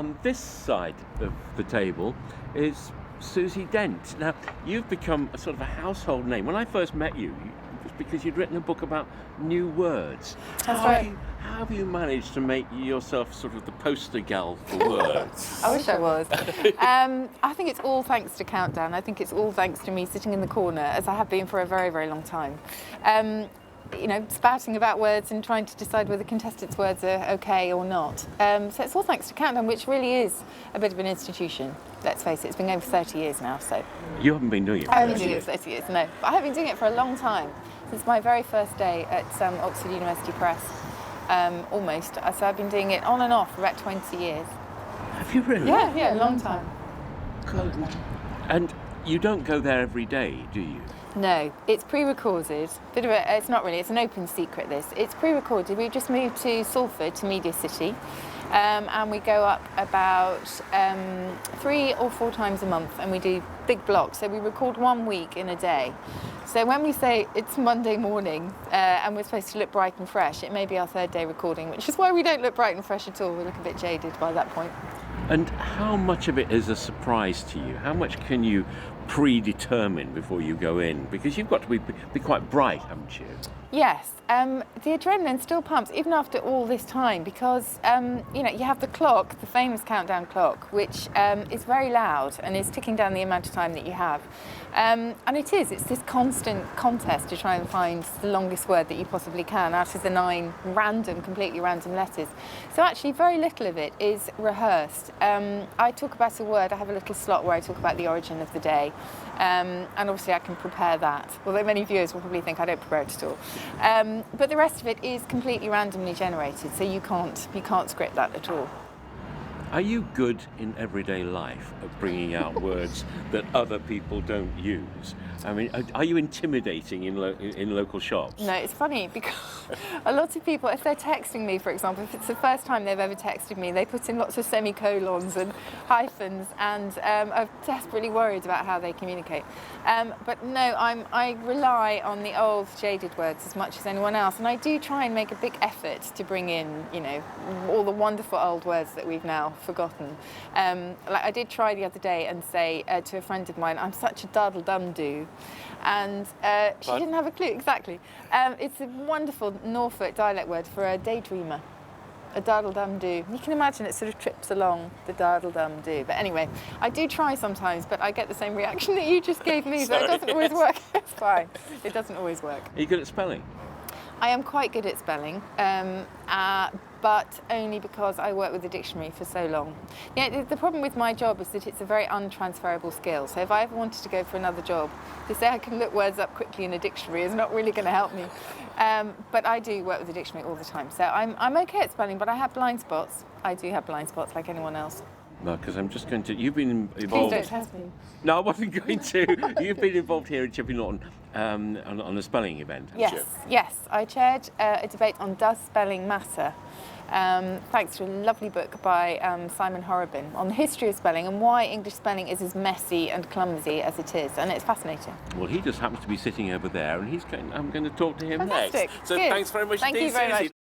on this side of the table is Susie Dent. Now, you've become a sort of a household name. When I first met you, it was because you'd written a book about new words. That's right. How have you managed to make yourself sort of the poster gal for words? I wish I was. I think it's all thanks to Countdown. I think it's all thanks to me sitting in the corner, as I have been for a very, very long time. Spouting about words and trying to decide whether contestants' words are okay or not. So it's all thanks to Countdown, which really is a bit of an institution. Let's face it, it's been going for 30 years now, so... You haven't been doing it for 30 years? I haven't been doing it for 30 years, no. But I have been doing it for a long time, since my very first day at Oxford University Press, almost. So I've been doing it on and off for about 20 years. Have you really? Yeah, a long time. God. And you don't go there every day, do you? No, it's pre-recorded. It's not really, it's an open secret, this. It's pre-recorded. We've just moved to Salford, to Media City, and we go up about 3 or 4 times a month, and we do big blocks. So we record 1 week in a day. So when we say it's Monday morning and we're supposed to look bright and fresh, it may be our 3rd day recording, which is why we don't look bright and fresh at all. We look a bit jaded by that point. And how much of it is a surprise to you? How much can you predetermine before you go in? Because you've got to be quite bright, haven't you? Yes, the adrenaline still pumps even after all this time because, you have the clock, the famous countdown clock, which is very loud and is ticking down the amount of time that you have. And it's this constant contest to try and find the longest word that you possibly can out of the 9 completely random letters. So actually very little of it is rehearsed. I talk about a word, I have a little slot where I talk about the origin of the day. And obviously I can prepare that, although many viewers will probably think I don't prepare it at all. But the rest of it is completely randomly generated, so you can't script that at all. Are you good in everyday life at bringing out words that other people don't use? I mean, are you intimidating in local shops? No, it's funny because a lot of people, if they're texting me, for example, if it's the first time they've ever texted me, they put in lots of semicolons and hyphens, and I'm desperately worried about how they communicate. But no, I rely on the old jaded words as much as anyone else, and I do try and make a big effort to bring in, all the wonderful old words that we've now forgotten. Like I did try the other day and say to a friend of mine, I'm such a dardle-dum-doo. And she didn't have a clue, exactly. It's a wonderful Norfolk dialect word for a daydreamer, a dardle-dum-doo. You can imagine it sort of trips along, the dardle-dum-doo. But anyway, I do try sometimes, but I get the same reaction that you just gave me, so it doesn't always work. It's fine. It doesn't always work. Are you good at spelling? I am quite good at spelling, but only because I work with the dictionary for so long. Yeah, the problem with my job is that it's a very untransferable skill. So if I ever wanted to go for another job, to say I can look words up quickly in a dictionary is not really going to help me. But I do work with the dictionary all the time. So I'm okay at spelling, but I have blind spots. I do have blind spots like anyone else. No, because I'm just going to... You've been involved... Please don't test me. No, I wasn't going to. You've been involved here at Chipping Norton on a spelling event, haven't you? Yes. I chaired a debate on Does Spelling Matter? Thanks to a lovely book by Simon Horrobin on the history of spelling and why English spelling is as messy and clumsy as it is, and it's fascinating. Well, he just happens to be sitting over there, and I'm going to talk to him Fantastic. next. So Good. thanks very much Thank indeed, you very Susie. much.